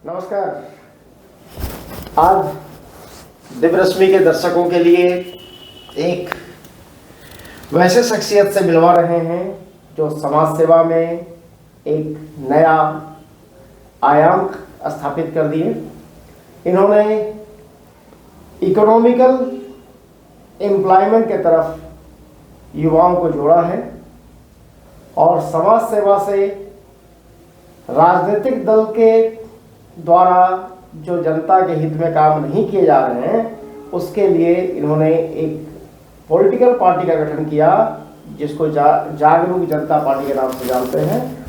नमस्कार। आज दिव्यरश्मि के दर्शकों के लिए एक वैसे शख्सियत से मिलवा रहे हैं जो समाज सेवा में एक नया आयाम स्थापित कर दिए। इन्होंने इकोनॉमिकल एम्प्लॉयमेंट के तरफ युवाओं को जोड़ा है और समाज सेवा से राजनीतिक दल के द्वारा जो जनता के हित में काम नहीं किए जा रहे हैं उसके लिए इन्होंने एक पॉलिटिकल पार्टी का गठन किया जिसको जागरूक जनता पार्टी के नाम से जानते हैं।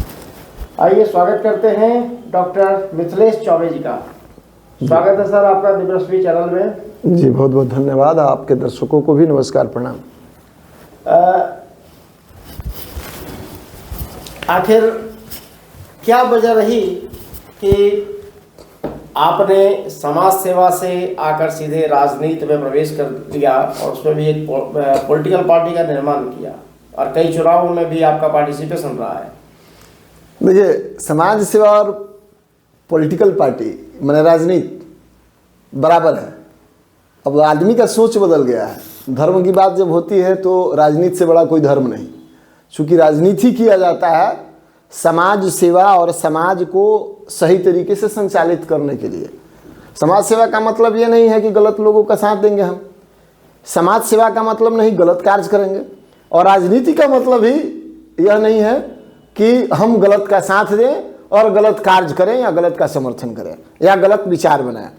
आइए स्वागत करते हैं डॉक्टर मिथिलेश चौबे जी का। स्वागत है सर आपका दिव्यरश्मि चैनल में। जी बहुत बहुत धन्यवाद। आपके दर्शकों को भी नमस्कार प्रणाम। आखिर क्या वजह रही कि आपने समाज सेवा से आकर सीधे राजनीति में प्रवेश कर दिया और उसमें भी एक पॉलिटिकल पार्टी का निर्माण किया और कई चुनावों में भी आपका पार्टिसिपेशन रहा है? देखिए, समाज सेवा और पॉलिटिकल पार्टी माने राजनीति बराबर है। अब आदमी का सोच बदल गया है। धर्म की बात जब होती है तो राजनीति से बड़ा कोई धर्म नहीं, चूँकि राजनीति किया जाता है समाज सेवा और समाज को सही तरीके से संचालित करने के लिए। समाज सेवा का मतलब ये नहीं है कि गलत लोगों का साथ देंगे हम। समाज सेवा का मतलब नहीं गलत कार्य करेंगे, और राजनीति का मतलब ही यह नहीं है कि हम गलत का साथ दें और गलत कार्य करें या गलत का समर्थन करें या गलत विचार बनाएं।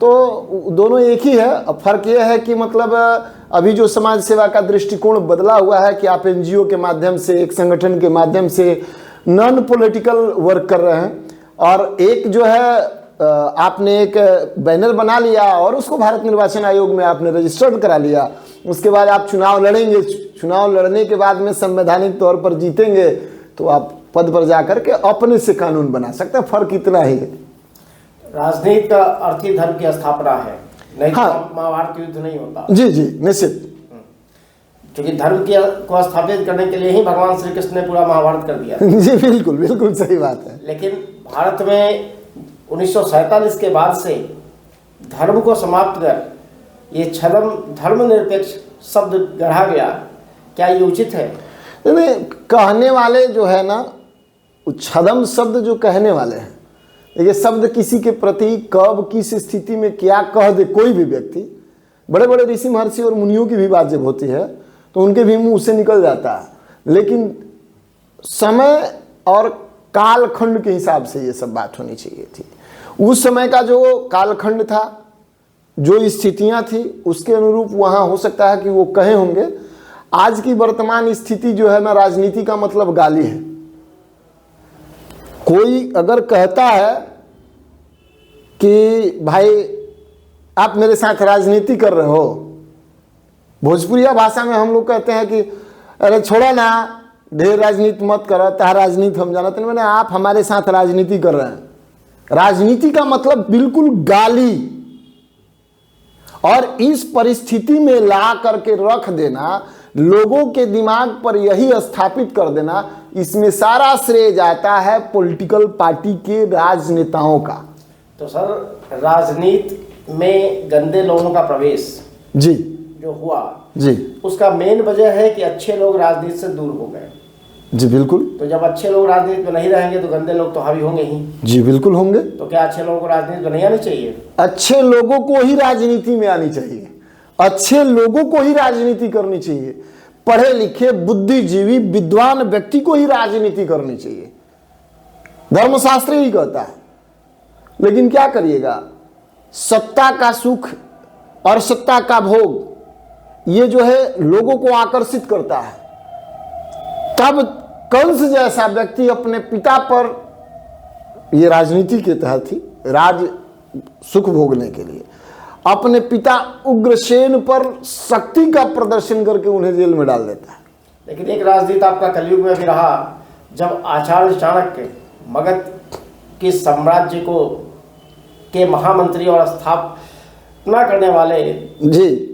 तो दोनों एक ही है। अब फर्क यह है कि मतलब अभी जो समाज सेवा का दृष्टिकोण बदला हुआ है कि आप एनजीओ के माध्यम से, एक संगठन के माध्यम से नॉन पॉलिटिकल वर्क कर रहे हैं, और एक जो है आपने एक बैनर बना लिया और उसको भारत निर्वाचन आयोग में आपने रजिस्टर्ड करा लिया। उसके बाद आप चुनाव लड़ेंगे, चुनाव लड़ने के बाद में संवैधानिक तौर पर जीतेंगे तो आप पद पर जाकर के अपने से कानून बना सकते हैं। फर्क इतना ही है। राजनीति का अर्थ ही धर्म की स्थापना है, नहीं तो महाभारत युद्ध नहीं होता। जी जी निश्चित, क्योंकि धर्म को स्थापित करने के लिए ही भगवान श्री कृष्ण ने पूरा महाभारत कर दिया। जी बिल्कुल बिल्कुल सही बात है। लेकिन भारत में 1947 के बाद से धर्म को समाप्त कर ये छद्म धर्मनिरपेक्ष शब्द गढ़ा गया। क्या ये उचित है? नहीं, कहने वाले जो है ना, छद्म शब्द जो कहने वाले हैं, ये शब्द किसी के प्रति कब किस स्थिति में क्या कह दे कोई भी व्यक्ति, बड़े बड़े ऋषि महर्षि और मुनियों की भी बात जब होती है तो उनके भी मुंह से निकल जाता है। लेकिन समय और कालखंड के हिसाब से ये सब बात होनी चाहिए थी। उस समय का जो कालखंड था, जो स्थितियां थी, उसके अनुरूप वहाँ हो सकता है कि वो कहे होंगे। आज की वर्तमान स्थिति जो है ना, राजनीति का मतलब गाली है। कोई अगर कहता है कि भाई आप मेरे साथ राजनीति कर रहे हो, भोजपुरिया भाषा में हम लोग कहते हैं कि अरे छोड़ो ना, ढेर राजनीति मत करो, तार राजनीति हम जानते नहीं। मैंने आप हमारे साथ राजनीति कर रहे हैं। राजनीति का मतलब बिल्कुल गाली, और इस परिस्थिति में ला करके रख देना, लोगों के दिमाग पर यही स्थापित कर देना, इसमें सारा श्रेय जाता है पॉलिटिकल पार्टी के राजनेताओं का। तो सर, राजनीति में गंदे लोगों का प्रवेश जी जो हुआ जी, उसका मेन वजह है कि अच्छे लोग राजनीति से दूर हो गए। जी बिल्कुल। तो जब अच्छे लोग राजनीति में नहीं रहेंगे तो गंदे लोग तो हावी होंगे ही। जी बिल्कुल होंगे। तो क्या अच्छे लोगों को राजनीति में नहीं आनी चाहिए? अच्छे लोगों को ही राजनीति में आनी चाहिए, अच्छे लोगों को ही राजनीति करनी चाहिए। पढ़े लिखे बुद्धिजीवी विद्वान व्यक्ति को ही राजनीति करनी चाहिए, धर्मशास्त्र ही कहता है। लेकिन क्या करिएगा, सत्ता का सुख और सत्ता का भोग ये जो है लोगों को आकर्षित करता है। तब कंस जैसा व्यक्ति अपने पिता पर, ये राजनीति के तहत ही, राज सुख भोगने के लिए अपने पिता उग्रसेन पर शक्ति का प्रदर्शन करके उन्हें जेल में डाल देता है। लेकिन एक राजनीति आपका कलयुग में भी रहा, जब आचार्य चाणक्य मगध के साम्राज्य को के महामंत्री और स्थापना करने वाले जी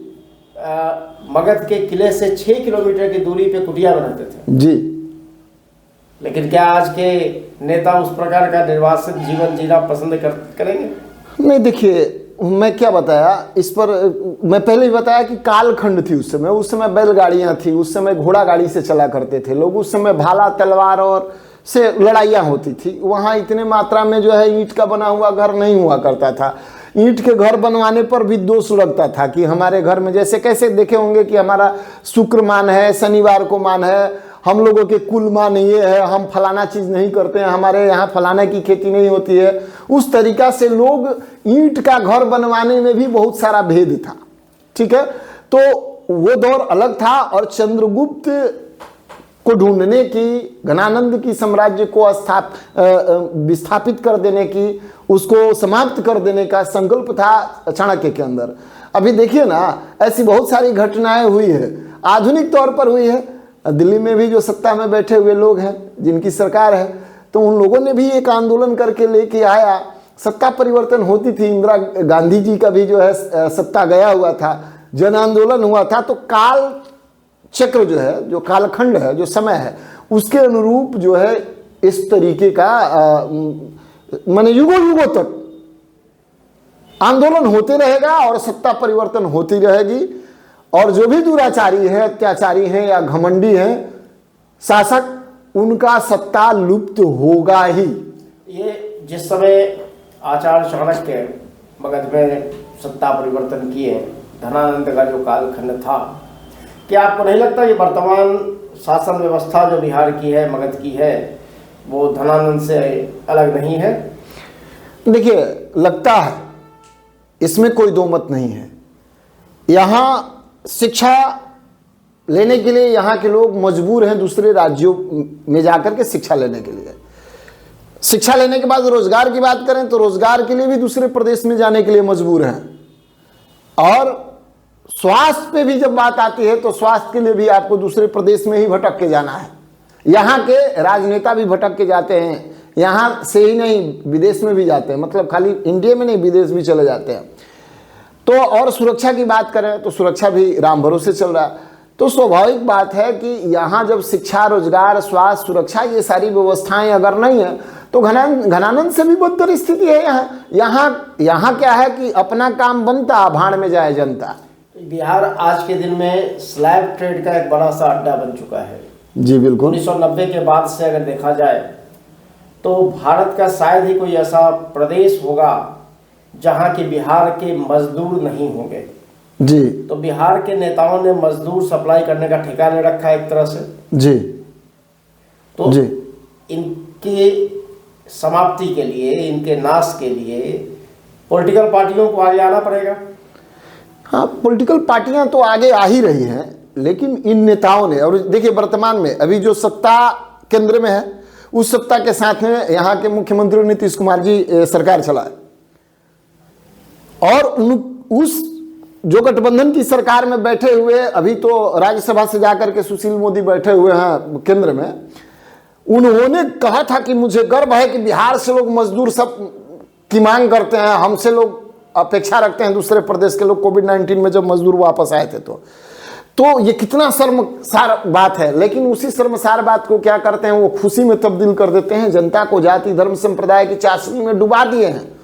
मगध के किले से 6 किलोमीटर की दूरी पे कुटिया में रहते थे। जी। लेकिन क्या आज के नेता उस प्रकार का निर्वासित जीवन जीना पसंद करेंगे? नहीं, देखिए मैं क्या बताया इस पर, मैं पहले ही बताया कि कालखंड थी उस समय बैलगाड़ियां थी, उस समय घोड़ा गाड़ी से चला करते थे लोग, उस समय भाला तलवार और से लड़ाइयाँ होती थी। वहाँ इतने मात्रा में जो है ईंट का बना हुआ घर नहीं हुआ करता था। ईंट के घर बनवाने पर भी दोष लगता था कि हमारे घर में, जैसे कैसे देखे होंगे कि हमारा शुक्र मान है, शनिवार को मान है, हम लोगों के कुल मान ये है, हम फलाना चीज़ नहीं करते हैं, हमारे यहाँ फलाना की खेती नहीं होती है। उस तरीका से लोग ईंट का घर बनवाने में भी बहुत सारा भेद था। ठीक है, तो वो दौर अलग था। और चंद्रगुप्त को ढूंढने की, घनानंद की साम्राज्य को विस्थापित कर देने की, उसको समाप्त कर देने का संकल्प था चाणक्य के अंदर। अभी देखिए ना, ऐसी बहुत सारी घटनाएं हुई है, आधुनिक तौर पर हुई है। दिल्ली में भी जो सत्ता में बैठे हुए लोग हैं, जिनकी सरकार है, तो उन लोगों ने भी एक आंदोलन करके लेके आया, सत्ता परिवर्तन होती थी। इंदिरा गांधी जी का भी जो है सत्ता गया हुआ था, जन आंदोलन हुआ था। तो काल चक्र जो है, जो कालखंड है, जो समय है, उसके अनुरूप जो है इस तरीके का माने युगों युगों तक आंदोलन होते रहेगा और सत्ता परिवर्तन होती रहेगी। और जो भी दुराचारी है, अत्याचारी है या घमंडी है शासक, उनका सत्ता लुप्त होगा ही। ये जिस समय आचार्य चाणक्य मगध में सत्ता परिवर्तन किए, धनानंद का जो कालखंड था, क्या आपको नहीं लगता कि वर्तमान शासन व्यवस्था जो बिहार की है, मगध की है, वो धनानंद से अलग नहीं है? देखिए, लगता है, इसमें कोई दो मत नहीं है। यहाँ शिक्षा लेने के लिए यहाँ के लोग मजबूर हैं दूसरे राज्यों में जाकर के शिक्षा लेने के लिए। शिक्षा लेने के बाद रोजगार की बात करें तो रोजगार के लिए भी दूसरे प्रदेश में जाने के लिए मजबूर हैं। और स्वास्थ्य पे भी जब बात आती है तो स्वास्थ्य के लिए भी आपको दूसरे प्रदेश में ही भटक के जाना है। यहाँ के राजनेता भी भटक के जाते हैं, यहाँ से ही नहीं विदेश में भी जाते हैं, मतलब खाली इंडिया में नहीं, विदेश भी चले जाते हैं। तो और सुरक्षा की बात करें तो सुरक्षा भी राम भरोसे चल रहा है। तो स्वाभाविक बात है कि यहाँ जब शिक्षा, रोजगार, स्वास्थ्य, सुरक्षा, ये सारी व्यवस्थाएं अगर नहीं है तो घनानंद से भी बदतर स्थिति है। यहाँ क्या है कि अपना काम बनता, भाड़ में जाए जनता। बिहार आज के दिन में स्लैब ट्रेड का एक बड़ा सा अड्डा बन चुका है। जी बिल्कुल। 1990 के बाद से अगर देखा जाए तो भारत का शायद ही कोई ऐसा प्रदेश होगा जहां के बिहार के मजदूर नहीं होंगे। जी। तो बिहार के नेताओं ने मजदूर सप्लाई करने का ठेका ले रखा है एक तरह से। जी। तो जी। इनकी समाप्ति के लिए, इनके नाश के लिए पॉलिटिकल पार्टियों को आगे आना पड़ेगा। हाँ, पॉलिटिकल पार्टियां तो आगे आ ही रही हैं, लेकिन इन नेताओं ने, और देखिए वर्तमान में अभी जो सत्ता केंद्र में है, उस सत्ता के साथ में यहाँ के मुख्यमंत्री नीतीश कुमार जी सरकार चलाए, और उस जो गठबंधन की सरकार में बैठे हुए, अभी तो राज्यसभा से जाकर के सुशील मोदी बैठे हुए हैं केंद्र में, उन्होंने कहा था कि मुझे गर्व है कि बिहार से लोग मजदूर सब की मांग करते हैं, हमसे लोग अपेक्षा रखते हैं दूसरे प्रदेश के लोग। कोविड-19 में जब मजदूर वापस आए थे तो ये कितना शर्मसार बात है। लेकिन उसी शर्मसार बात को क्या करते हैं, वो खुशी में तब्दील कर देते हैं। जनता को जाति धर्म संप्रदाय की चाशनी में डुबा दिए हैं।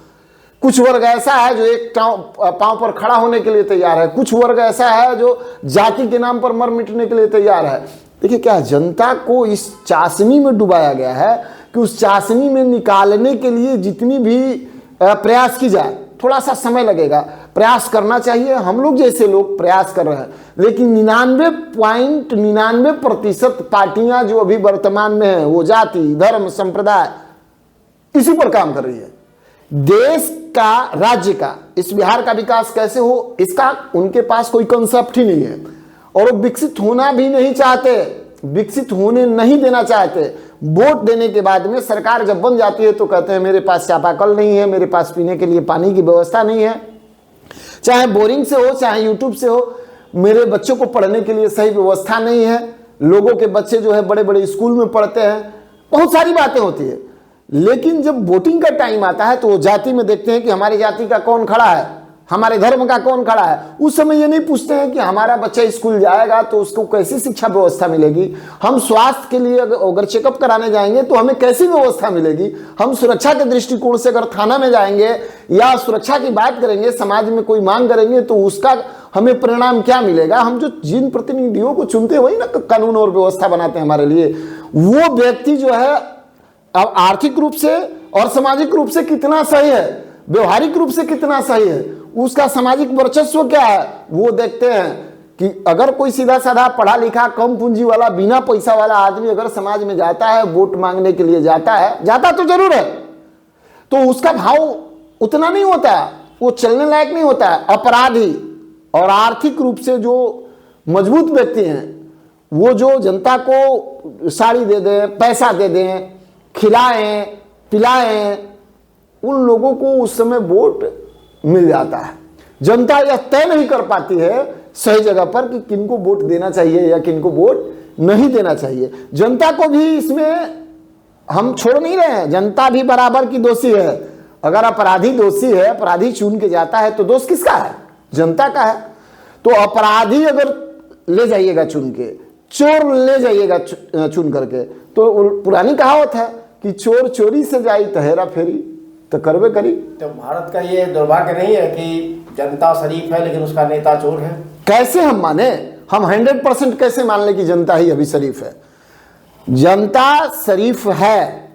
कुछ वर्ग ऐसा है जो एक पांव पर खड़ा होने के लिए तैयार है, कुछ वर्ग ऐसा है जो जाति के नाम पर मर मिटने के लिए तैयार है। देखिए क्या जनता को इस चाशनी में डुबाया गया है कि उस चाशनी में निकालने के लिए जितनी भी प्रयास की जाए, थोड़ा सा समय लगेगा, प्रयास करना चाहिए। हम लोग जैसे लोग प्रयास कर रहे हैं, लेकिन 99.99% पार्टियां जो अभी वर्तमान में हैं वो जाति धर्म संप्रदाय इसी पर काम कर रही है। देश का, राज्य का, इस बिहार का विकास कैसे हो, इसका उनके पास कोई कंसेप्ट ही नहीं है, और वो विकसित होना भी नहीं चाहते, विकसित होने नहीं देना चाहते। वोट देने के बाद में सरकार जब बन जाती है तो कहते हैं मेरे पास चापाकल नहीं है, मेरे पास पीने के लिए पानी की व्यवस्था नहीं है, चाहे बोरिंग से हो चाहे यूट्यूब से हो, मेरे बच्चों को पढ़ने के लिए सही व्यवस्था नहीं है, लोगों के बच्चे जो है बड़े बड़े स्कूल में पढ़ते हैं, बहुत सारी बातें होती है। लेकिन जब वोटिंग का टाइम आता है तो वो जाति में देखते हैं कि हमारी जाति का कौन खड़ा है, हमारे धर्म का कौन खड़ा है। उस समय ये नहीं पूछते हैं कि हमारा बच्चा स्कूल जाएगा तो उसको कैसी शिक्षा व्यवस्था मिलेगी, हम स्वास्थ्य के लिए अगर चेकअप कराने जाएंगे तो हमें कैसी व्यवस्था मिलेगी, हम सुरक्षा के दृष्टिकोण से अगर थाना में जाएंगे या सुरक्षा की बात करेंगे, समाज में कोई मांग करेंगे तो उसका हमें परिणाम क्या मिलेगा। हम जो जिन प्रतिनिधियों को चुनते हैं वही ना कानून और व्यवस्था बनाते हैं हमारे लिए। वो व्यक्ति जो है अब आर्थिक रूप से और सामाजिक रूप से कितना सही है, व्यवहारिक रूप से कितना सही है, उसका सामाजिक वर्चस्व क्या है, वो देखते हैं। कि अगर कोई सीधा साधा पढ़ा लिखा कम पूंजी वाला बिना पैसा वाला आदमी अगर समाज में जाता है, वोट मांगने के लिए जाता तो जरूर है, तो उसका भाव उतना नहीं होता, वो चलने लायक नहीं होता। अपराधी और आर्थिक रूप से जो मजबूत व्यक्ति हैं, वो जो जनता को साड़ी दे दें, पैसा दे दें, खिलाएं पिलाएं, उन लोगों को उस समय वोट मिल जाता है। जनता यह तय नहीं कर पाती है सही जगह पर कि किनको वोट देना चाहिए या किनको वोट नहीं देना चाहिए। जनता को भी इसमें हम छोड़ नहीं रहे हैं, जनता भी बराबर की दोषी है। अगर अपराधी दोषी है, अपराधी चुन के जाता है तो दोष किसका है, जनता का है। तो अपराधी अगर ले जाइएगा चुन के, चोर ले जाइएगा चुन करके, तो पुरानी कहावत है कि चोर चोरी से जाई तो हेरा फेरी तो करवे करी। तो भारत का ये दुर्भाग्य नहीं है कि जनता शरीफ है लेकिन उसका नेता चोर है। कैसे हम माने, हम 100% कैसे मान ले कि जनता ही अभी शरीफ है। जनता शरीफ है,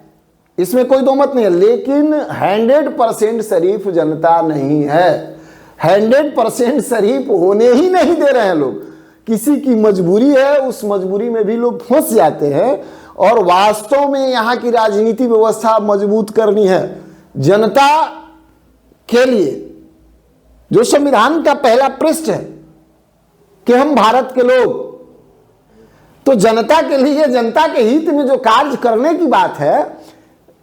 इसमें कोई दो मत नहीं है, लेकिन 100% शरीफ जनता नहीं है। 100% शरीफ होने ही नहीं दे रहे हैं लोग। किसी की मजबूरी है, उस मजबूरी में भी लोग फंस जाते हैं। और वास्तव में यहाँ की राजनीति व्यवस्था मजबूत करनी है जनता के लिए, जो संविधान का पहला पृष्ठ है कि हम भारत के लोग, तो जनता के लिए, जनता के हित में जो कार्य करने की बात है,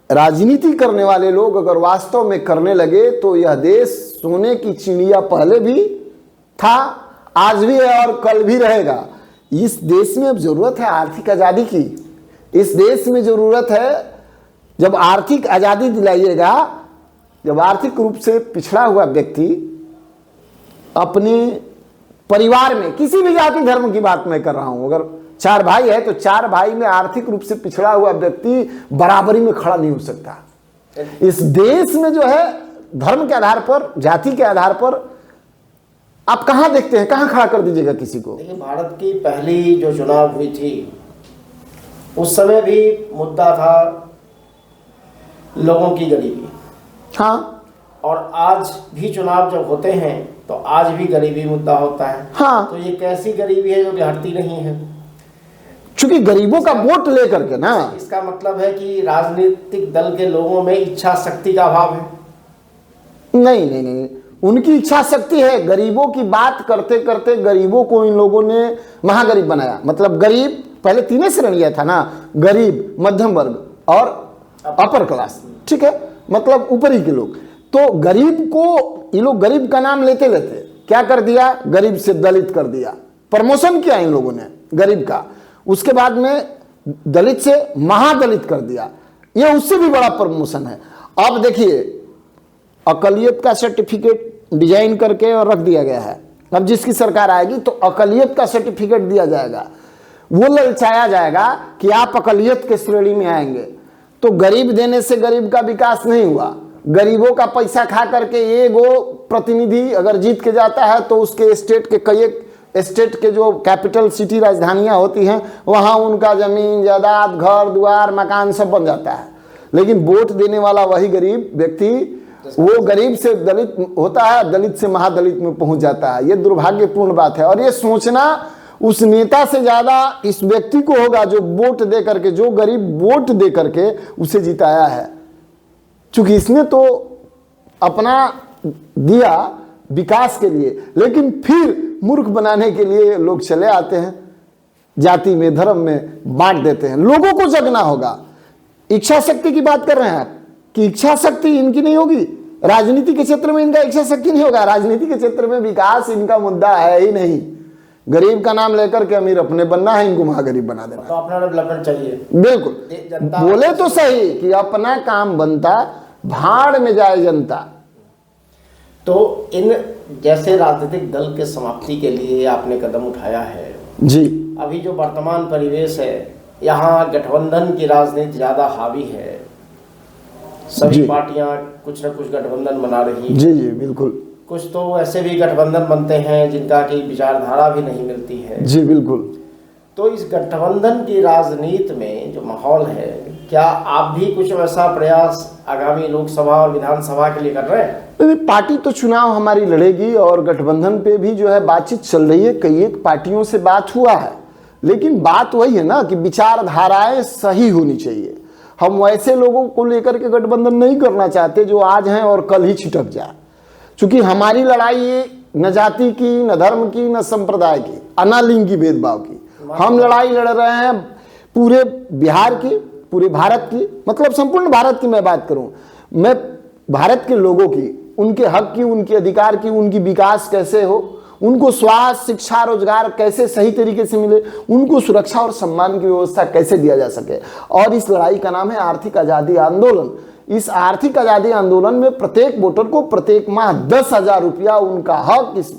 राजनीति करने वाले लोग अगर वास्तव में करने लगे तो यह देश सोने की चिड़िया पहले भी था, आज भी है और कल भी रहेगा। इस देश में अब जरूरत है आर्थिक आजादी की। इस देश में जरूरत है, जब आर्थिक आजादी दिलाइएगा, जब आर्थिक रूप से पिछड़ा हुआ व्यक्ति अपने परिवार में, किसी भी जाति धर्म की बात मैं कर रहा हूं, अगर 4 भाई है तो 4 भाई में आर्थिक रूप से पिछड़ा हुआ व्यक्ति बराबरी में खड़ा नहीं हो सकता। इस देश में जो है धर्म के आधार पर, जाति के आधार पर आप कहां देखते हैं, कहां खड़ा कर दीजिएगा किसी को। देखिए, भारत की पहली जो चुनाव हुई थी उस समय भी मुद्दा था लोगों की गरीबी। हाँ, और आज भी चुनाव जब होते हैं तो आज भी गरीबी मुद्दा होता है। हाँ, तो ये कैसी गरीबी है जो कि हटती नहीं है। क्योंकि गरीबों का वोट लेकर के ना, इसका मतलब है कि राजनीतिक दल के लोगों में इच्छा शक्ति का अभाव है। नहीं नहीं नहीं, उनकी इच्छा शक्ति है। गरीबों की बात करते करते गरीबों को इन लोगों ने महागरीब बनाया। मतलब गरीब पहले 3 श्रेणियां था ना, गरीब, मध्यम वर्ग और अपर क्लास, ठीक है, मतलब ऊपरी के लोग। तो गरीब को ये लोग गरीब का नाम लेते लेते क्या कर दिया, गरीब से दलित कर दिया, प्रमोशन किया इन लोगों ने गरीब का। उसके बाद में दलित से महादलित कर दिया, ये उससे भी बड़ा प्रमोशन है। अब देखिए, अकलियत का सर्टिफिकेट डिजाइन करके और रख दिया गया है। अब जिसकी सरकार आएगी तो अकलियत का सर्टिफिकेट दिया जाएगा, वो ललचाया जाएगा कि आप अकलियत के श्रेणी में आएंगे। तो गरीब देने से गरीब का विकास नहीं हुआ। गरीबों का पैसा खा करके एगो प्रतिनिधि अगर जीत के जाता है तो उसके स्टेट के कई स्टेट के जो कैपिटल सिटी राजधानियां होती हैं वहां उनका जमीन जायदाद, घर द्वार, मकान सब बन जाता है। लेकिन वोट देने वाला वही गरीब व्यक्ति, वो गरीब से दलित होता है, दलित से महादलित में पहुंच जाता है। ये दुर्भाग्यपूर्ण बात है। और ये सोचना उस नेता से ज्यादा इस व्यक्ति को होगा जो वोट दे करके, जो गरीब वोट दे करके उसे जिताया है। चूंकि इसने तो अपना दिया विकास के लिए, लेकिन फिर मूर्ख बनाने के लिए लोग चले आते हैं, जाति में, धर्म में बांट देते हैं। लोगों को जगना होगा। इच्छा शक्ति की बात कर रहे हैं आप कि इच्छा शक्ति इनकी नहीं होगी, राजनीति के क्षेत्र में इनका इच्छा शक्ति नहीं होगा। राजनीति के क्षेत्र में विकास इनका मुद्दा है ही नहीं। गरीब का नाम लेकर के अमीर अपने बनना है, इनको महागरीब बना देना। तो अपना डेवलपमेंट चाहिए। बिल्कुल, बोले तो सही कि अपना काम बनता, भाड़ में जाए जनता। तो इन जैसे राजनीतिक दल के समाप्ति के लिए आपने कदम उठाया है जी। अभी जो वर्तमान परिवेश है, यहाँ गठबंधन की राजनीति ज़्यादा हावी है, सभी पार्टियां कुछ न कुछ गठबंधन बना रही हैं। जी जी बिल्कुल। कुछ तो ऐसे भी गठबंधन बनते हैं जिनका की विचारधारा भी नहीं मिलती है। जी बिल्कुल। तो इस गठबंधन की राजनीति में जो माहौल है, क्या आप भी कुछ वैसा प्रयास आगामी लोकसभा और विधानसभा के लिए कर रहे हैं? पार्टी तो चुनाव हमारी लड़ेगी और गठबंधन पे भी जो है बातचीत चल रही है, कई एक पार्टियों से बात हुआ है, लेकिन बात वही है ना कि विचारधाराएं सही होनी चाहिए। हम वैसे लोगों को लेकर के गठबंधन नहीं करना चाहते जो आज हैं और कल ही छिटक जाए, क्योंकि हमारी लड़ाई न जाति की, न धर्म की, न संप्रदाय की, न लिंग की भेदभाव की। हम लड़ाई लड़ रहे हैं पूरे बिहार की, पूरे भारत की, मतलब संपूर्ण भारत की मैं बात करूं, मैं भारत के लोगों की, उनके हक की, उनके अधिकार की, उनकी विकास कैसे हो, उनको स्वास्थ्य, शिक्षा, रोजगार कैसे सही तरीके से मिले, उनको सुरक्षा और सम्मान की व्यवस्था कैसे दिया जा सके। और इस लड़ाई का नाम है आर्थिक आजादी आंदोलन। इस आर्थिक आजादी आंदोलन में प्रत्येक वोटर को प्रत्येक माह 10,000 रुपया उनका हक, इस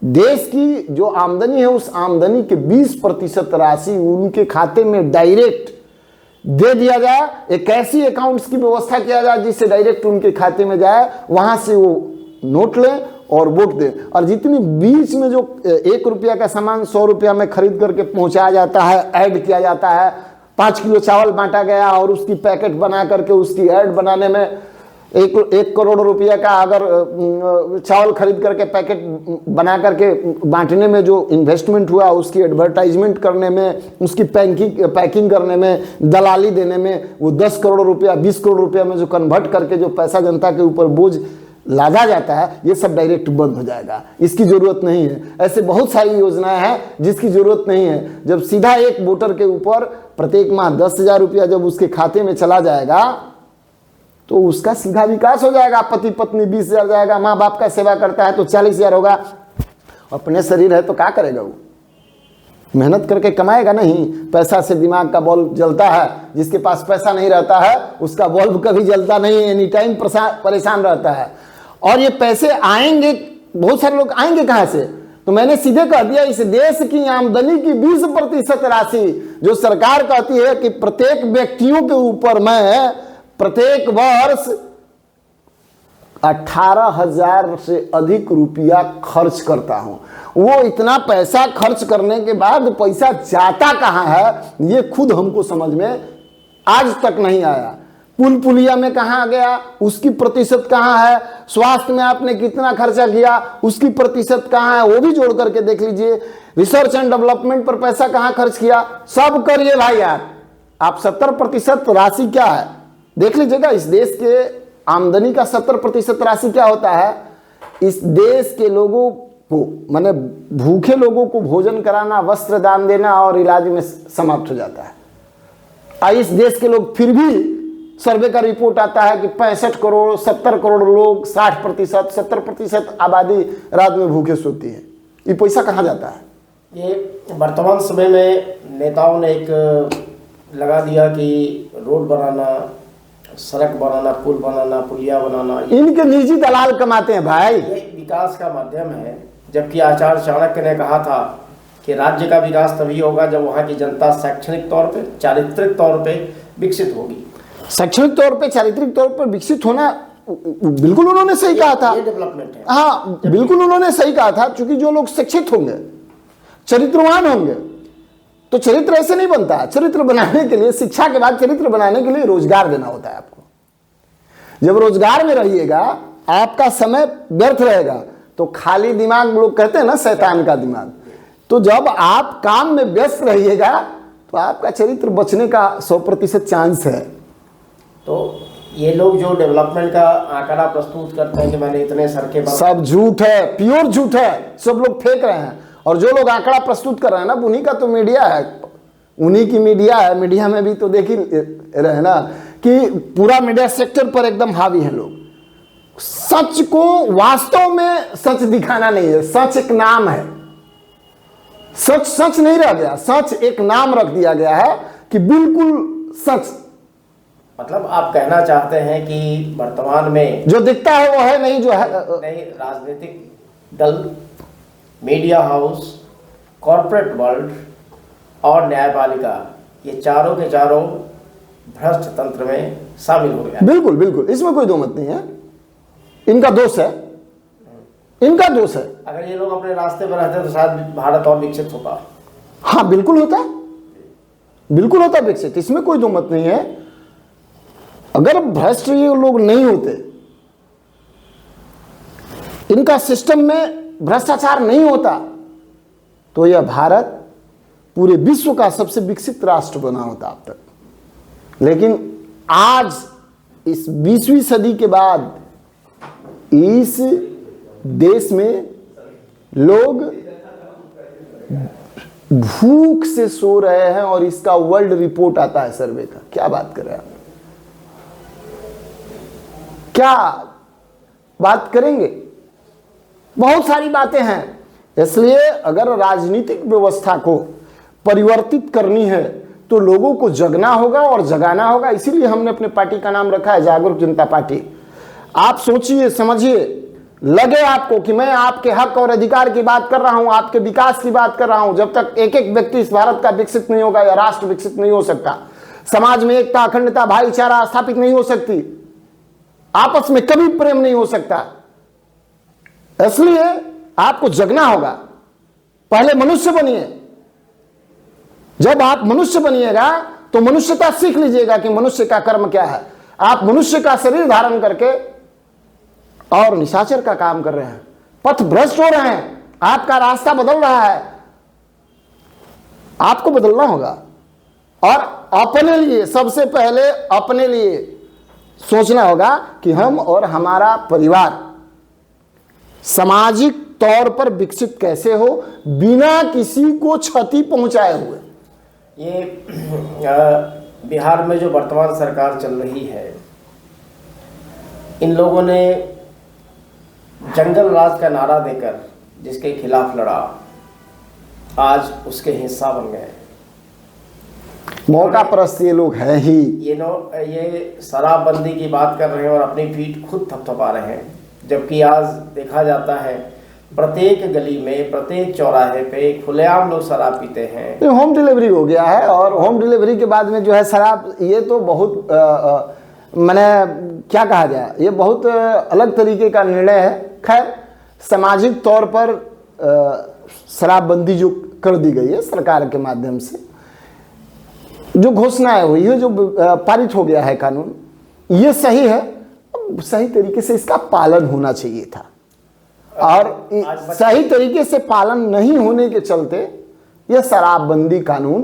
देश की जो आमदनी है उस आमदनी के 20% राशि उनके खाते में डायरेक्ट दे दिया जाए। एक ऐसी अकाउंट्स की व्यवस्था किया जाए जिससे डायरेक्ट उनके खाते में जाए, वहां से वो नोट लें और वोट दें। और जितनी बीच में जो 1 रुपया का सामान 100 रुपया में खरीद करके पहुंचाया जाता है, ऐड किया जाता है, 5 किलो चावल बांटा गया और उसकी पैकेट बना करके उसकी ऐड बनाने में 1 करोड़ रुपया का अगर चावल खरीद करके पैकेट बना करके बांटने में जो इन्वेस्टमेंट हुआ, उसकी एडवर्टाइजमेंट करने में, उसकी पैकिंग करने में, दलाली देने में, वो 10 करोड़ रुपया 20 करोड़ रुपया में जो कन्वर्ट करके जो पैसा जनता के ऊपर बोझ लादा जाता है, ये सब डायरेक्ट बंद हो जाएगा। इसकी जरूरत नहीं है। ऐसे बहुत सारी योजनाएं हैं जिसकी जरूरत नहीं है। जब सीधा एक वोटर के ऊपर प्रत्येक माह 10,000 रुपया जब उसके खाते में चला जाएगा तो उसका सीधा विकास हो जाएगा। पति पत्नी 20,000 जाएगा, माँ बाप का सेवा करता है तो 40,000 होगा। अपने शरीर है तो क्या करेगा वो? मेहनत करके कमाएगा नहीं। पैसा से दिमाग का बल्ब जलता है, जिसके पास पैसा नहीं रहता है उसका बल्ब कभी जलता नहीं, एनी टाइम परेशान रहता है। और ये पैसे आएंगे, बहुत सारे लोग आएंगे कहां से? तो मैंने सीधे कह दिया, इस देश की आमदनी की 20% राशि जो सरकार कहती है कि प्रत्येक व्यक्तियों के ऊपर मैं प्रत्येक वर्ष 18,000 से अधिक रुपया खर्च करता हूं। वो इतना पैसा खर्च करने के बाद पैसा जाता कहां है ये खुद हमको समझ में आज तक नहीं आया। पुल पुलिया में कहां गया, उसकी प्रतिशत कहां है? स्वास्थ्य में आपने कितना खर्चा किया, उसकी प्रतिशत कहां है? वो भी जोड़ करके देख लीजिए। रिसर्च एंड डेवलपमेंट पर पैसा कहां खर्च किया, सब करिए भाई यार। आप 70% राशि क्या है देख लीजिएगा। इस देश के आमदनी का 70% राशि क्या होता है? इस देश के लोगों को, माने भूखे लोगों को भोजन कराना, वस्त्र दान देना और इलाज में समाप्त हो जाता है। इस देश के लोग, फिर भी सर्वे का रिपोर्ट आता है कि 65 करोड़ 70 करोड़ लोग, 60% 70% आबादी रात में भूखे सोती है। ये पैसा कहाँ जाता है? ये वर्तमान समय में नेताओं ने एक लगा दिया कि रोड बनाना, सड़क बनाना, पुल बनाना, पुलिया बनाना, इनके निजी दलाल कमाते हैं भाई। ये विकास का माध्यम है। जबकि आचार्य चाणक्य ने कहा था कि राज्य का विकास तभी होगा जब वहाँ की जनता शैक्षणिक तौर पे, चारित्रिक तौर पे विकसित होगी। शैक्षणिक तौर पे, चारित्रिक तौर पर विकसित होना, बिल्कुल उन्होंने सही कहा था। ये डेवलपमेंट है। हाँ बिल्कुल उन्होंने सही कहा था, क्योंकि जो लोग शिक्षित होंगे, चरित्रवान होंगे, तो चरित्र ऐसे नहीं बनता। चरित्र बनाने के लिए, शिक्षा के बाद चरित्र बनाने के लिए रोजगार देना होता है आपको। जब रोजगार में रहिएगा, आपका समय व्यर्थ रहेगा, तो खाली दिमाग, लोग कहते हैं ना शैतान का दिमाग, तो जब आप काम में व्यस्त रहिएगा तो आपका चरित्र बचने का 100% चांस है। तो ये लोग जो डेवलपमेंट का आंकड़ा प्रस्तुत करते हैं कि मैंने इतने सड़कें, सब झूठ है, प्योर झूठ है, सब लोग फेंक रहे हैं। और जो लोग आंकड़ा प्रस्तुत कर रहे हैं ना, उन्हीं का तो मीडिया है, उन्हीं की मीडिया है। मीडिया में भी तो देख ही रहे ना कि पूरा मीडिया सेक्टर पर एकदम हावी है लोग। सच को वास्तव में सच दिखाना नहीं है, सच एक नाम है। सच सच नहीं रह गया, सच एक नाम रख दिया गया है कि बिल्कुल सच। मतलब आप कहना चाहते हैं कि वर्तमान में जो दिखता है वो है नहीं, जो है नहीं, राजनीतिक दल, मीडिया हाउस, कॉरपोरेट वर्ल्ड और न्यायपालिका, ये चारों के चारों भ्रष्ट तंत्र में शामिल हो गया। बिल्कुल बिल्कुल, इसमें कोई दो मत नहीं है। इनका दोष है, इनका दोष है। अगर ये लोग अपने रास्ते पर रहते तो शायद भारत और विकसित होता। हाँ बिल्कुल होता, बिल्कुल होता विकसित, इसमें कोई दो मत नहीं है। अगर भ्रष्ट ये लोग नहीं होते, इनका सिस्टम में भ्रष्टाचार नहीं होता, तो यह भारत पूरे विश्व का सबसे विकसित राष्ट्र बना होता अब तक। लेकिन आज इस 20वीं सदी के बाद इस देश में लोग भूख से सो रहे हैं, और इसका वर्ल्ड रिपोर्ट आता है सर्वे का। क्या बात कर रहे हैं आप? क्या बात करेंगे? बहुत सारी बातें हैं। इसलिए अगर राजनीतिक व्यवस्था को परिवर्तित करनी है तो लोगों को जगना होगा और जगाना होगा। इसीलिए हमने अपने पार्टी का नाम रखा है जागरूक जनता पार्टी। आप सोचिए, समझिए, लगे आपको कि मैं आपके हक और अधिकार की बात कर रहा हूं, आपके विकास की बात कर रहा हूं। जब तक एक एक व्यक्ति इस भारत का विकसित नहीं होगा, या राष्ट्र विकसित नहीं हो सकता, समाज में एकता, अखंडता, भाईचारा स्थापित नहीं हो सकती, आपस में कभी प्रेम नहीं हो सकता। इसलिए आपको जगना होगा। पहले मनुष्य बनिए। जब आप मनुष्य बनिएगा तो मनुष्यता सीख लीजिएगा कि मनुष्य का कर्म क्या है। आप मनुष्य का शरीर धारण करके और निशाचर का काम कर रहे हैं, पथ भ्रष्ट हो रहे हैं, आपका रास्ता बदल रहा है। आपको बदलना होगा और अपने लिए, सबसे पहले अपने लिए सोचना होगा कि हम और हमारा परिवार सामाजिक तौर पर विकसित कैसे हो, बिना किसी को क्षति पहुंचाए हुए। ये बिहार में जो वर्तमान सरकार चल रही है, इन लोगों ने जंगल राज का नारा देकर जिसके खिलाफ लड़ा, आज उसके हिस्सा बन गए। मौका परस्त ये लोग हैं ही। ये शराबबंदी की बात कर रहे हैं और अपनी पीठ खुद थपथपा रहे हैं, जबकि आज देखा जाता है प्रत्येक गली में, प्रत्येक चौराहे पे खुलेआम लोग शराब पीते हैं। तो होम डिलीवरी हो गया है, और होम डिलीवरी के बाद में जो है शराब, ये तो बहुत मैंने क्या कहा जाए, ये बहुत अलग तरीके का निर्णय है। खैर, सामाजिक तौर पर शराबबंदी जो कर दी गई है सरकार के माध्यम से, जो घोषणाएं हुई है, जो पारित हो गया है कानून, ये सही है। सही तरीके से इसका पालन होना चाहिए था, और सही तरीके से पालन नहीं होने के चलते यह शराबबंदी कानून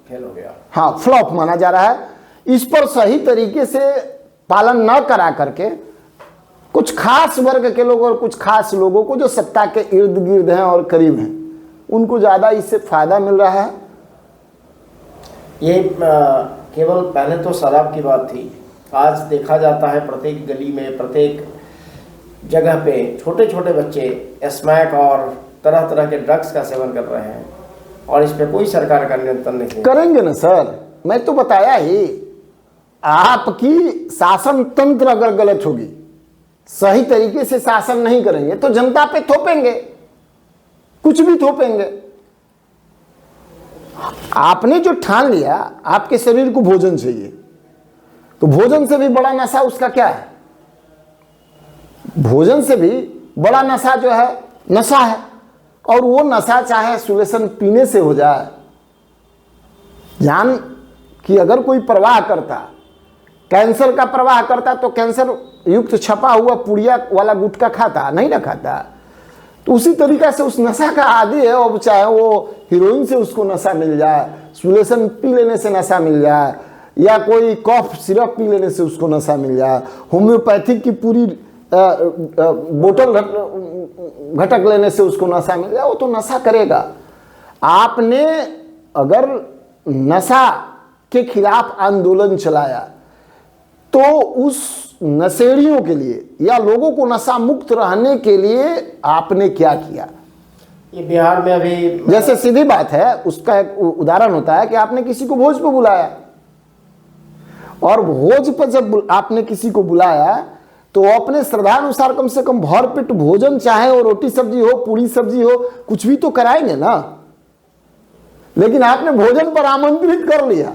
फेल हो गया। हाँ, फ्लॉप माना जा रहा है। इस पर सही तरीके से पालन न करा करके कुछ खास वर्ग के लोग और कुछ खास लोगों को जो सत्ता के इर्द गिर्द हैं और करीब हैं, उनको ज्यादा इससे फायदा मिल रहा है। ये केवल पहले तो शराब की बात थी, आज देखा जाता है प्रत्येक गली में, प्रत्येक जगह पे छोटे छोटे बच्चे स्मैक और तरह तरह के ड्रग्स का सेवन कर रहे हैं, और इस पे कोई सरकार का नियंत्रण नहीं करेंगे ना सर। मैं तो बताया ही, आपकी शासन तंत्र अगर गलत होगी, सही तरीके से शासन नहीं करेंगे तो जनता पे थोपेंगे, कुछ भी थोपेंगे। आपने जो ठान लिया आपके शरीर को भोजन चाहिए, तो भोजन से भी बड़ा नशा उसका क्या है? भोजन से भी बड़ा नशा जो है नशा है, और वो नशा चाहे सुलेसन पीने से हो जाए। जान कि अगर कोई प्रवाह करता, कैंसर का प्रवाह करता, तो कैंसर युक्त छपा हुआ पुड़िया वाला गुटखा खाता नहीं ना खाता। तो उसी तरीका से उस नशा का आदी है, और चाहे वो हीरोइन से उसको नशा मिल जाए, सुलेसन पी लेने से नशा मिल जाए, या कोई कॉफ सिरप पी लेने से उसको नशा मिल जाए, होम्योपैथिक की पूरी बोतल घटक लेने से उसको नशा मिल जाए, वो तो नशा करेगा। आपने अगर नशा के खिलाफ आंदोलन चलाया तो उस नशेड़ियों के लिए या लोगों को नशा मुक्त रहने के लिए आपने क्या किया? ये बिहार में अभी जैसे सीधी बात है, उसका एक उदाहरण होता है कि आपने किसी को भोज पे बुलाया, और भोज पर जब आपने किसी को बुलाया तो अपने श्रद्धानुसार कम से कम भर पेट भोजन, चाहे वो रोटी सब्जी हो, पूरी सब्जी हो, कुछ भी तो कराएंगे ना। लेकिन आपने भोजन पर आमंत्रित कर लिया,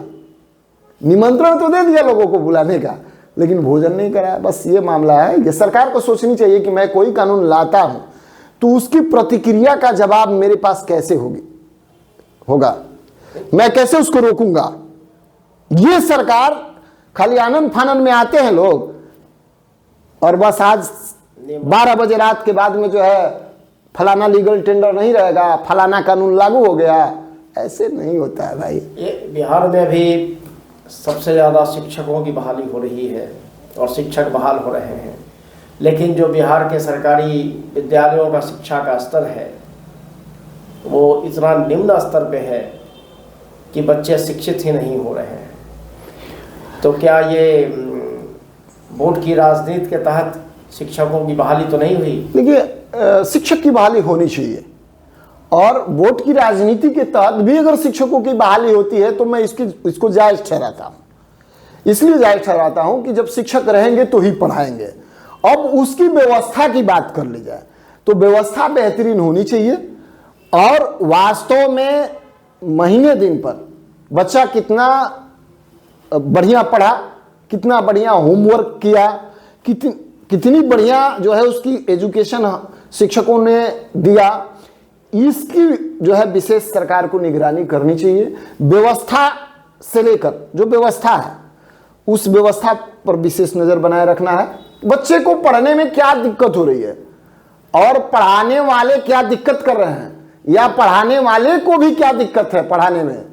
निमंत्रण तो दे दिया लोगों को बुलाने का, लेकिन भोजन नहीं कराया। बस ये मामला है। ये सरकार को सोचनी चाहिए कि मैं कोई कानून लाता हूं तो उसकी प्रतिक्रिया का जवाब मेरे पास कैसे होगा, मैं कैसे उसको रोकूंगा। ये सरकार खाली आनंद फानंद में आते हैं लोग, और बस आज 12 बजे रात के बाद में जो है फलाना लीगल टेंडर नहीं रहेगा, फलाना कानून लागू हो गया, ऐसे नहीं होता है भाई। ये बिहार में भी सबसे ज़्यादा शिक्षकों की बहाली हो रही है और शिक्षक बहाल हो रहे हैं, लेकिन जो बिहार के सरकारी विद्यालयों का शिक्षा का स्तर है वो इतना निम्न स्तर पे है कि बच्चे शिक्षित ही नहीं हो रहे हैं। तो क्या ये वोट की राजनीति के तहत शिक्षकों की बहाली तो नहीं हुई? देखिए, शिक्षक की बहाली होनी चाहिए, और वोट की राजनीति के तहत भी अगर शिक्षकों की बहाली होती है तो मैं इसको जायज ठहराता हूं। इसलिए जायज ठहराता हूं कि जब शिक्षक रहेंगे तो ही पढ़ाएंगे। अब उसकी व्यवस्था की बात कर ली जाए तो व्यवस्था बेहतरीन होनी चाहिए, और वास्तव में महीने दिन पर बच्चा कितना बढ़िया पढ़ा, कितना बढ़िया होमवर्क किया, कितनी बढ़िया जो है उसकी एजुकेशन शिक्षकों ने दिया, इसकी जो है विशेष सरकार को निगरानी करनी चाहिए। व्यवस्था से लेकर जो व्यवस्था है उस व्यवस्था पर विशेष नजर बनाए रखना है। बच्चे को पढ़ने में क्या दिक्कत हो रही है और पढ़ाने वाले क्या दिक्कत कर रहे हैं, या पढ़ाने वाले को भी क्या दिक्कत है पढ़ाने में,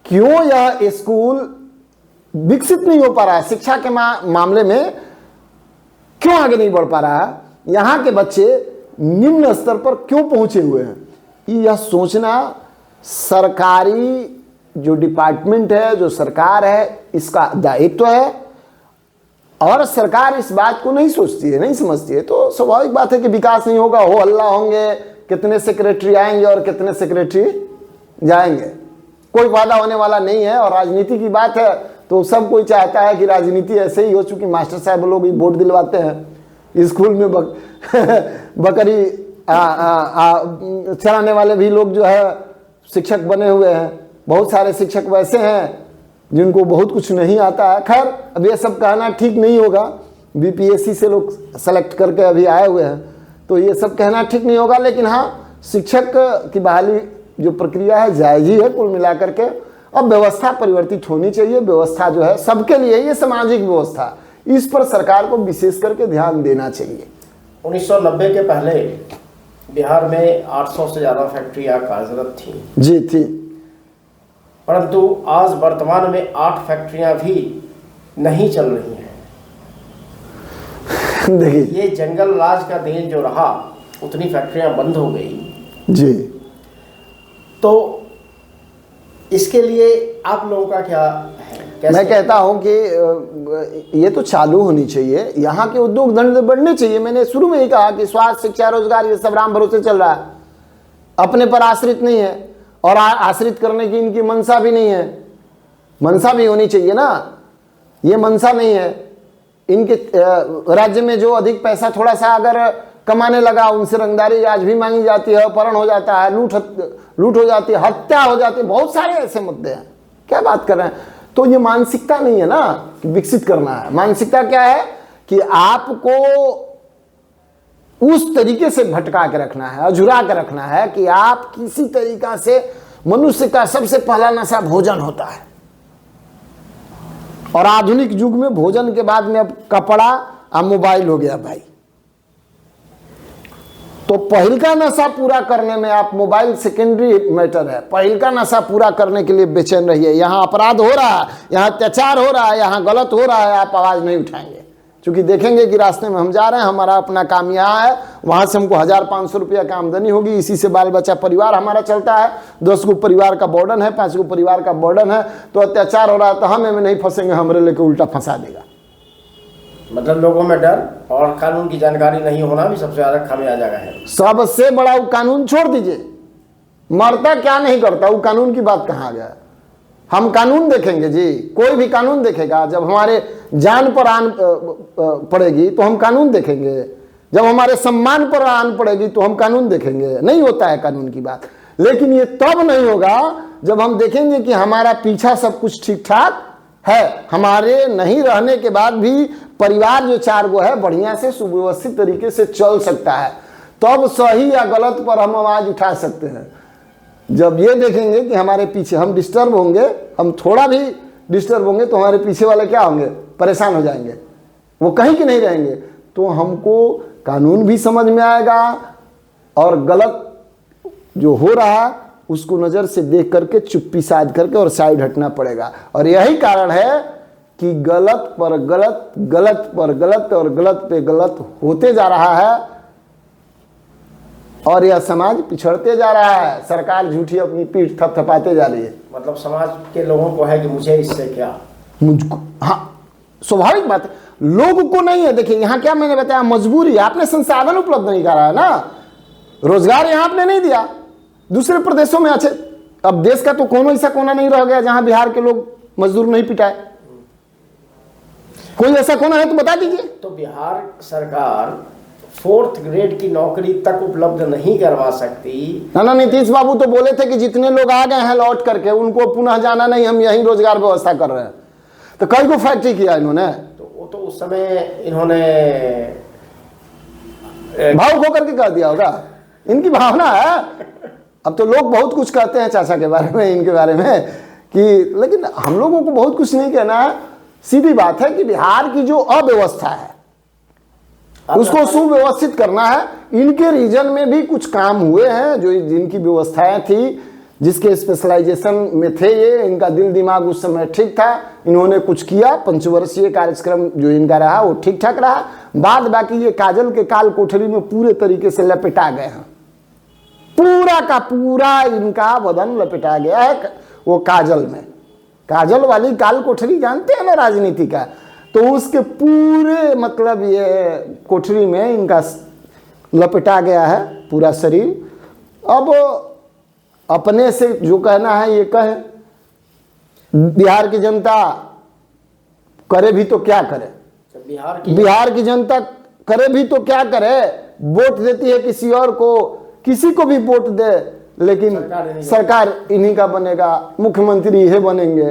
क्यों यह स्कूल विकसित नहीं हो पा रहा है, शिक्षा के मामले में क्यों आगे नहीं बढ़ पा रहा है, यहाँ के बच्चे निम्न स्तर पर क्यों पहुंचे हुए हैं, यह सोचना सरकारी जो डिपार्टमेंट है, जो सरकार है, इसका दायित्व है। और सरकार इस बात को नहीं सोचती है, नहीं समझती है, तो स्वाभाविक बात है कि विकास नहीं होगा। हो हल्ला होंगे, कितने सेक्रेटरी आएंगे और कितने सेक्रेटरी जाएंगे, कोई वादा होने वाला नहीं है। और राजनीति की बात है तो सब कोई चाहता है कि राजनीति ऐसे ही हो, चूंकि मास्टर साहब लोग वोट दिलवाते हैं, स्कूल में बकरी चलाने वाले भी लोग जो है शिक्षक बने हुए हैं। बहुत सारे शिक्षक वैसे हैं जिनको बहुत कुछ नहीं आता है। खैर, अब ये सब कहना ठीक नहीं होगा, बीपीएससी से लोग सेलेक्ट करके अभी आए हुए हैं, तो ये सब कहना ठीक नहीं होगा। लेकिन हाँ, शिक्षक की बहाली जो प्रक्रिया है जायज ही है कुल मिलाकर के। अब व्यवस्था परिवर्तित होनी चाहिए। व्यवस्था जो है सबके लिए, ये सामाजिक व्यवस्था, इस पर सरकार को विशेष करके ध्यान देना चाहिए। 1990 के पहले बिहार में 800 से ज़्यादा फैक्ट्रियाँ कार्यरत थी। जी थी। परंतु आज वर्तमान में 8 फैक्ट्रियाँ भी नहीं चल रही हैं। देखिए, ये जंगल राज का दिन जो रहा, उतनी फैक्ट्रियाँ बंद हो गई जी। तो इसके लिए आप लोगों का क्या है? मैं कहता हूं कि ये तो चालू होनी चाहिए, यहाँ के उद्योग धंधे बढ़ने चाहिए। मैंने शुरू में ही कहा कि स्वास्थ्य, शिक्षा, रोजगार ये सब राम भरोसे चल रहा है, अपने पर आश्रित नहीं है, और आश्रित करने की इनकी मंशा भी नहीं है। मंशा भी होनी चाहिए ना, ये मंशा नहीं है इनके। राज्य में जो अधिक पैसा थोड़ा सा अगर कमाने लगा, उनसे रंगदारी आज भी मांगी जाती है, अपहरण हो जाता है, लूट हो जाती है, हत्या हो जाती है, बहुत सारे ऐसे मुद्दे हैं। क्या बात कर रहे हैं? तो ये मानसिकता नहीं है ना कि विकसित करना है। मानसिकता क्या है कि आपको उस तरीके से भटका के रखना है, अझुरा के रखना है कि आप किसी तरीका से, मनुष्य का सबसे पहला नशा भोजन होता है, और आधुनिक युग में भोजन के बाद में अब कपड़ा और मोबाइल हो गया भाई। तो पहिल का नशा पूरा करने में आप, मोबाइल सेकेंडरी मैटर है, पहिल का नशा पूरा करने के लिए बेचैन रहिए। यहाँ अपराध हो रहा है, यहाँ अत्याचार हो रहा है, यहाँ गलत हो रहा है, आप आवाज नहीं उठाएंगे, क्योंकि देखेंगे कि रास्ते में हम जा रहे हैं, हमारा अपना काम यहाँ है, वहां से हमको 1500 रुपया का आमदनी होगी, इसी से बाल बच्चा परिवार हमारा चलता है, 10 गो परिवार का बर्डन है, 5 गो परिवार का बर्डन है, तो अत्याचार हो रहा है, तो हम में नहीं फंसेंगे, हमरे लेके उल्टा फंसा देगा। मतलब लोगों में डर और कानून की जानकारी नहीं होना भी सबसे ज्यादा खामियाजा है। सबसे बड़ा वो कानून छोड़ दीजिए, मरता क्या नहीं करता, वो कानून की बात कहाँ आ गया। हम कानून देखेंगे जी, कोई भी कानून देखेगा। जब हमारे जान पर आन पड़ेगी तो हम कानून देखेंगे, जब हमारे सम्मान पर आन पड़ेगी तो हम कानून देखेंगे। नहीं होता है कानून की बात, लेकिन ये तब नहीं होगा जब हम देखेंगे कि हमारा पीछा सब कुछ ठीक ठाक है, हमारे नहीं रहने के बाद भी परिवार जो 4 गो है बढ़िया से सुव्यवस्थित तरीके से चल सकता है, तब सही या गलत पर हम आवाज उठा सकते हैं। जब ये देखेंगे कि हमारे पीछे हम डिस्टर्ब होंगे, हम थोड़ा भी डिस्टर्ब होंगे तो हमारे पीछे वाले क्या होंगे, परेशान हो जाएंगे, वो कहीं के नहीं रहेंगे। तो हमको कानून भी समझ में आएगा और गलत जो हो रहा है उसको नज़र से देख करके चुप्पी साध करके और साइड हटना पड़ेगा। और यही कारण है कि गलत पर गलत, गलत पर गलत और गलत पे गलत होते जा रहा है और यह समाज पिछड़ते जा रहा है। सरकार झूठी अपनी पीठ थपथपाते जा रही है। मतलब समाज के लोगों को है कि मुझे इससे क्या, मुझको, हाँ स्वाभाविक बात है, लोग को नहीं है। देखिए यहाँ क्या मैंने बताया, मजबूरी, आपने संसाधन उपलब्ध नहीं करा है ना, रोजगार यहाँ आपने नहीं दिया, दूसरे प्रदेशों में अच्छे। अब देश का तो कोनो ऐसा कोना नहीं रह गया जहां बिहार के लोग मजदूर नहीं पिटाए, कोई ऐसा कोना है तो बता दीजिए। तो बिहार सरकार 4th ग्रेड की नौकरी तक उपलब्ध नहीं करवा सकती। ना नीतीश बाबू तो बोले थे कि जितने लोग आ गए हैं लौट करके उनको पुनः जाना नहीं, हम यहीं रोजगार व्यवस्था कर रहे हैं। तो कई को फैक्ट्री किया इन्होंने, तो वो तो उस समय इन्होंने भावुक होकर के कह दिया होगा, इनकी भावना है। अब तो लोग बहुत कुछ कहते हैं चाचा के बारे में, इनके बारे में कि, लेकिन हम लोगों को बहुत कुछ नहीं कहना है। सीधी बात है कि बिहार की जो अव्यवस्था है उसको सुव्यवस्थित करना है। इनके रीजन में भी कुछ काम हुए हैं जो जिनकी व्यवस्थाएं थी, जिसके स्पेशलाइजेशन में थे ये, इनका दिल दिमाग उस समय ठीक था, इन्होंने कुछ किया। 5 वर्षीय कार्यक्रम जो इनका रहा वो ठीक ठाक रहा। बाद बाकी ये काजल के काल कोठरी में पूरे तरीके से लपेटा गए हैं, पूरा का पूरा इनका बदन लपेटा गया है वो काजल में। काजल वाली काल कोठरी जानते हैं ना राजनीति का, तो उसके पूरे मतलब ये कोठरी में इनका लपेटा गया है पूरा शरीर। अब अपने से जो कहना है ये कहे, बिहार की जनता करे भी तो क्या करे, बिहार की जनता करे भी तो क्या करे, वोट देती है किसी और को, किसी को भी वोट दे, लेकिन सरकार इन्हीं का बनेगा, मुख्यमंत्री ये बनेंगे।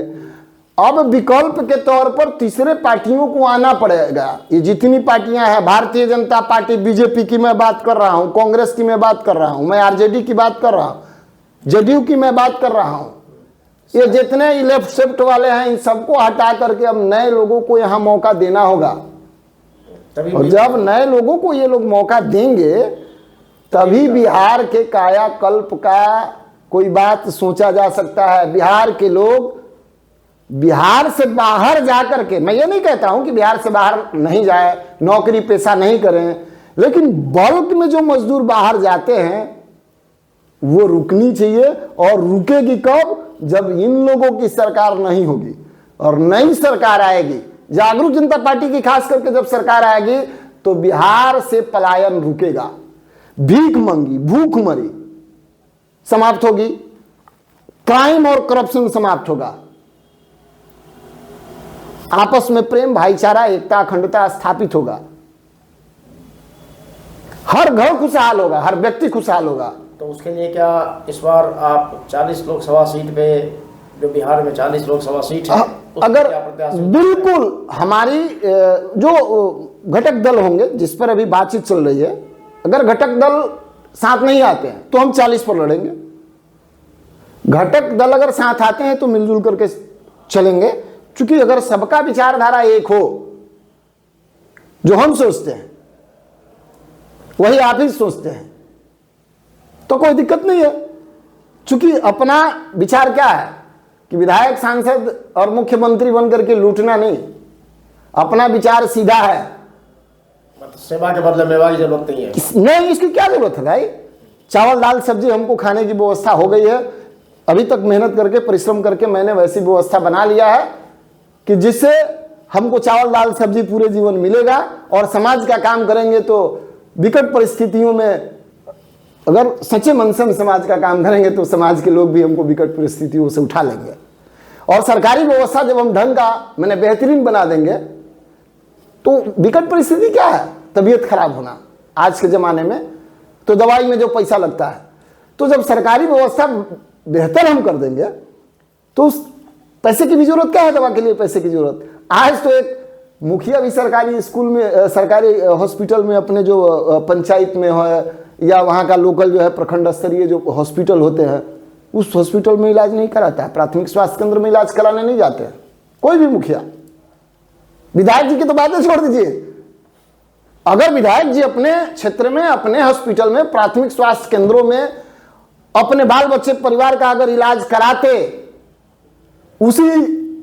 अब विकल्प के तौर पर तीसरे पार्टियों को आना पड़ेगा। ये जितनी पार्टियां हैं, भारतीय जनता पार्टी, बीजेपी की मैं बात कर रहा हूं, कांग्रेस की मैं बात कर रहा हूं, मैं आरजेडी की बात कर रहा हूं, जदयू की मैं बात कर रहा हूं, ये जितने लेफ्ट शिफ्ट वाले हैं इन सबको हटा करके अब नए लोगों को यहाँ मौका देना होगा। और जब नए लोगों को ये लोग मौका देंगे तभी बिहार के कायाकल्प का कोई बात सोचा जा सकता है। बिहार के लोग बिहार से बाहर जाकर के, मैं ये नहीं कहता हूं कि बिहार से बाहर नहीं जाए, नौकरी पेशा नहीं करें, लेकिन बल्क में जो मजदूर बाहर जाते हैं वो रुकनी चाहिए। और रुकेगी कब? जब इन लोगों की सरकार नहीं होगी और नई सरकार आएगी, जागरूक जनता पार्टी की खास करके जब सरकार आएगी तो बिहार से पलायन रुकेगा, भीख मंगी, भूखमरी समाप्त होगी, क्राइम और करप्शन समाप्त होगा, आपस में प्रेम, भाईचारा, एकता, अखंडता स्थापित होगा, हर घर खुशहाल होगा, हर व्यक्ति खुशहाल होगा। तो उसके लिए क्या इस बार आप 40 लोकसभा सीट पे, जो बिहार में 40 लोकसभा सीट है, अगर बिल्कुल हमारी जो घटक दल होंगे जिस पर अभी बातचीत चल रही है, अगर घटक दल साथ नहीं आते हैं तो हम 40 पर लड़ेंगे। घटक दल अगर साथ आते हैं तो मिलजुल करके चलेंगे, क्योंकि अगर सबका विचारधारा एक हो, जो हम सोचते हैं वही आप ही सोचते हैं, तो कोई दिक्कत नहीं है। क्योंकि अपना विचार क्या है कि विधायक, सांसद और मुख्यमंत्री बनकर के लूटना नहीं, अपना विचार सीधा है, सेवा के बदले मेवा की जरूरत नहीं है। नहीं, इसकी क्या जरूरत है भाई? चावल दाल सब्जी हमको खाने की व्यवस्था हो गई है, अभी तक मेहनत करके परिश्रम करके मैंने वैसी व्यवस्था बना लिया है कि जिससे हमको चावल दाल सब्जी पूरे जीवन मिलेगा। और समाज का काम करेंगे तो विकट परिस्थितियों में, अगर सच्चे मन से हम समाज का काम करेंगे तो समाज के लोग भी हमको विकट परिस्थितियों से उठा लेंगे। और सरकारी व्यवस्था जब हम ढंग का मैंने बेहतरीन बना देंगे तो विकट परिस्थिति क्या है? तबीयत खराब होना आज के ज़माने में, तो दवाई में जो पैसा लगता है, तो जब सरकारी व्यवस्था बेहतर हम कर देंगे तो उस पैसे की भी जरूरत क्या है? दवा के लिए पैसे की जरूरत। आज तो एक मुखिया भी सरकारी स्कूल में, सरकारी हॉस्पिटल में, अपने जो पंचायत में है या वहाँ का लोकल जो है प्रखंड स्तरीय जो हॉस्पिटल होते हैं, उस हॉस्पिटल में इलाज नहीं कराता है, प्राथमिक स्वास्थ्य केंद्र में इलाज कराने नहीं जाते हैं कोई भी मुखिया। विधायक जी की तो बातें छोड़ दीजिए, अगर विधायक जी अपने क्षेत्र में, अपने हॉस्पिटल में, प्राथमिक स्वास्थ्य केंद्रों में अपने बाल बच्चे परिवार का अगर इलाज कराते, उसी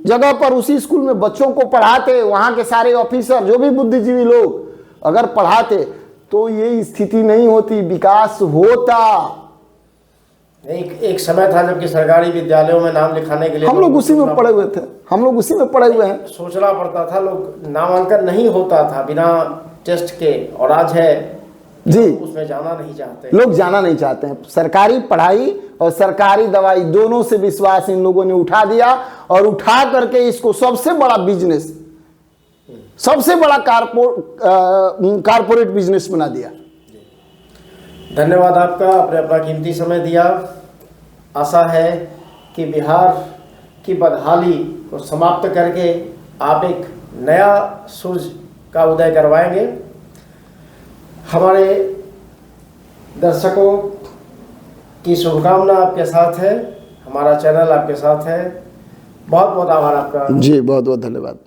जगह पर उसी स्कूल में बच्चों को पढ़ाते, वहां के सारे ऑफिसर जो भी बुद्धिजीवी लोग अगर पढ़ाते, तो ये स्थिति नहीं होती, विकास होता। एक समय था जबकि सरकारी विद्यालयों में नाम लिखाने के लिए हम लोग उसी में पढ़े हुए थे, हम लोग उसी में पढ़े हुए हैं। सोचना पड़ता था, लोग नामांकन नहीं होता था बिना टेस्ट के, और आज है जी, उसमें जाना नहीं चाहते, लोग जाना नहीं चाहते हैं। सरकारी पढ़ाई और सरकारी दवाई दोनों से विश्वास इन लोगों ने उठा दिया, और उठा करके इसको सबसे बड़ा बिजनेस, सबसे बड़ा कारपोरेट बिजनेस बना दिया। धन्यवाद आपका, आपने अपना कीमती समय दिया। आशा है कि बिहार की बदहाली को समाप्त करके आप एक नया सूरज का उदय करवाएंगे। हमारे दर्शकों की शुभकामना आपके साथ है, हमारा चैनल आपके साथ है। बहुत बहुत आभार आपका। जी, बहुत बहुत धन्यवाद।